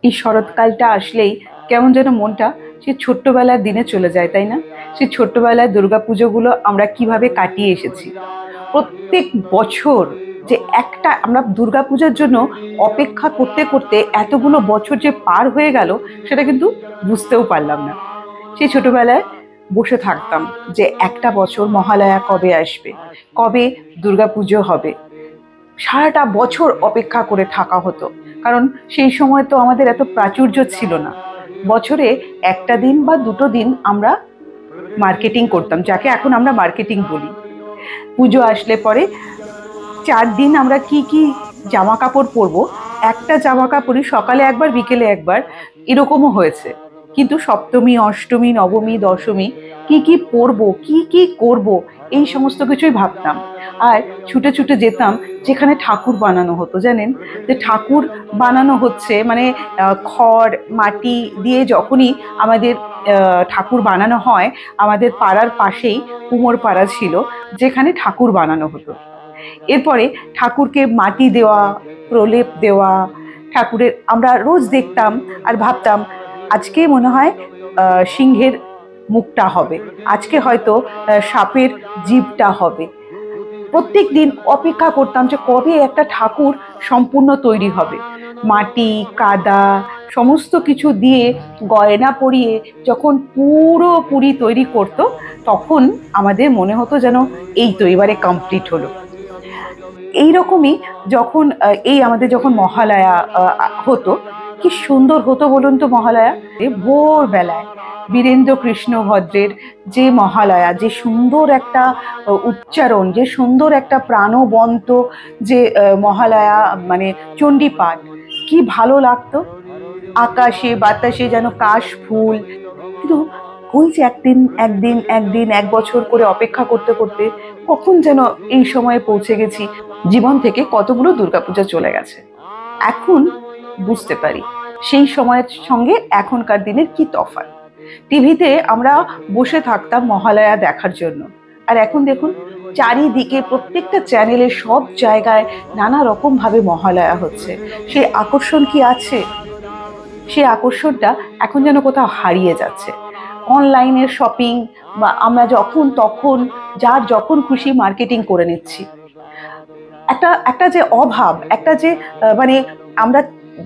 এই শরৎকালটা আসলেই কেমন যেন মনটা সেই ছোট্টবেলার দিনে চলে যায়, তাই না? সেই ছোট্টবেলায় দুর্গাপুজোগুলো আমরা কিভাবে কাটিয়ে এসেছি। প্রত্যেক বছর যে একটা আমরা দুর্গাপূজার জন্য অপেক্ষা করতে করতে এতগুলো বছর যে পার হয়ে গেল, সেটা কিন্তু বুঝতেও পারলাম না। সেই ছোটবেলায় বসে থাকতাম যে একটা বছর মহালয়া কবে আসবে, কবে দুর্গাপুজো হবে। সারাটা বছর অপেক্ষা করে থাকা হতো, কারণ সেই সময় তো আমাদের এত প্রাচুর্য ছিল না। বছরে একটা দিন বা দুটো দিন আমরা মার্কেটিং করতাম, যাকে এখন আমরা মার্কেটিং বলি। পুজো আসলে পরে 4 দিন আমরা কি কি জামা কাপড় পরবো, একটা জামা কাপড়ই সকালে একবার বিকেলে একবার, এরকমও হয়েছে। কিন্তু সপ্তমী, অষ্টমী, নবমী, দশমী কি কি পরবো, কি কি করব, এই সমস্ত কিছুই ভাবতাম। আর ছুটে ছুটে যেতাম যেখানে ঠাকুর বানানো হতো। জানেন যে ঠাকুর বানানো হচ্ছে মানে খড় মাটি দিয়ে যখনই আমাদের ঠাকুর বানানো হয়, আমাদের পাড়ার পাশেই কুমোর পাড়া ছিল, যেখানে ঠাকুর বানানো হতো। এরপরে ঠাকুরকে মাটি দেওয়া, প্রলেপ দেওয়া, ঠাকুরের আমরা রোজ দেখতাম আর ভাবতাম আজকে মনে হয় সিংহের মুখটা হবে, আজকে হয়তো সাপের জিভটা হবে। প্রত্যেক দিন অপেক্ষা করতাম যে কবে একটা ঠাকুর সম্পূর্ণ তৈরি হবে। মাটি কাদা সমস্ত কিছু দিয়ে গয়না পরিয়ে যখন পুরোপুরি তৈরি করতো, তখন আমাদের মনে হতো যেন এই তো এবারে কমপ্লিট হলো। এইরকমই যখন এই আমাদের যখন মহালয়া হতো, কি সুন্দর হতো বলুন তো মহালয়া। ভোরবেলায় বীরেন্দ্র কৃষ্ণ ভদ্রের যে মহালয়া, যে সুন্দর একটা উচ্চারণ, যে সুন্দর একটা প্রাণবন্ত যে মহালয়া, মানে চণ্ডীপাঠ, কি ভালো লাগতো। আকাশে বাতাসে যেন কাশ ফুল। কিন্তু ওই যে একদিন একদিন একদিন 1 বছর করে অপেক্ষা করতে করতে কখন যেন এই সময়ে পৌঁছে গেছি। জীবন থেকে কতগুলো দুর্গাপূজা চলে গেছে। এখন বুঝতে পারি সেই সময়ের সঙ্গে এখনকার দিনের কি তফাৎ। টিভিতে আমরা বসে থাকতাম মহালয়া দেখার জন্য, আর এখন দেখুন চারিদিকে প্রত্যেকটা চ্যানেলে সব জায়গায় নানা রকম ভাবে মহালয়া হচ্ছে। সেই আকর্ষণ কি আছে? সেই আকর্ষণটা এখন যেন কোথাও হারিয়ে যাচ্ছে। অনলাইনের শপিং, বা আমরা যখন তখন যার যখন খুশি মার্কেটিং করে নিচ্ছি। একটা একটা যে অভাব, একটা যে মানে আমরা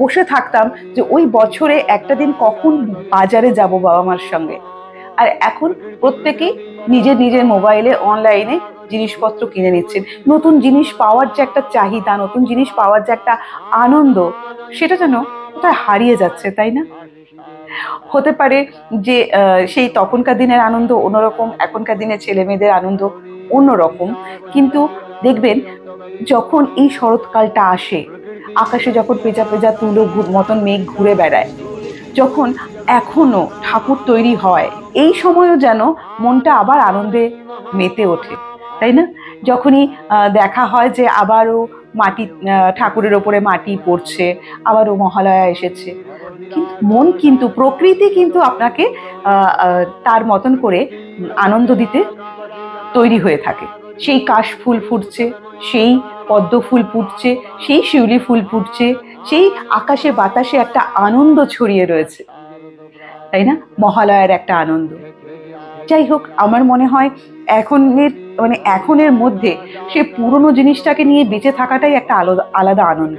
বসে থাকতাম যে ওই বছরে একটা দিন কখন বাজারে যাব বাবা মার সঙ্গে। আর এখন প্রত্যেকেই নিজের নিজের মোবাইলে অনলাইনে জিনিসপত্র কিনে নিচ্ছেন। নতুন জিনিস পাওয়ার যে একটা চাহিদা, নতুন জিনিস পাওয়ার যে একটা আনন্দ, সেটা যেন কোথায় হারিয়ে যাচ্ছে, তাই না? হতে পারে যে সেই তখনকার দিনের আনন্দ অন্যরকম, এখনকার দিনের ছেলে মেয়েদের আনন্দ অন্যরকম। কিন্তু দেখবেন যখন এই শরৎকালটা আসে, আকাশে যখন পেঁজা পেঁজা তুলো মতন মেঘ ঘুরে বেড়ায়, যখন এখনো ঠাকুর তৈরি হয়, এই সময়ও যেন মনটা আবার আনন্দে মেতে ওঠে, তাই না? যখনই দেখা হয় যে আবারও মাটি, ঠাকুরের ওপরে মাটি পড়ছে, আবারও মহালয়া এসেছে, কিন্তু মন কিন্তু প্রকৃতি কিন্তু আপনাকে তার মতন করে আনন্দ দিতে তৈরি হয়ে থাকে। সেই কাশ ফুল ফুটছে, সেই পদ্ম ফুল ফুটছে, সেই শিউলি ফুল ফুটছে, সেই আকাশে বাতাসে একটা আনন্দ ছড়িয়ে রয়েছে, তাই না? মহালয়ার একটা আনন্দ। যাই হোক, আমার মনে হয় এখনের এখনের মধ্যে সে পুরনো জিনিসটাকে নিয়ে বেঁচে থাকাটাই একটা আলাদা আলাদা আনন্দ।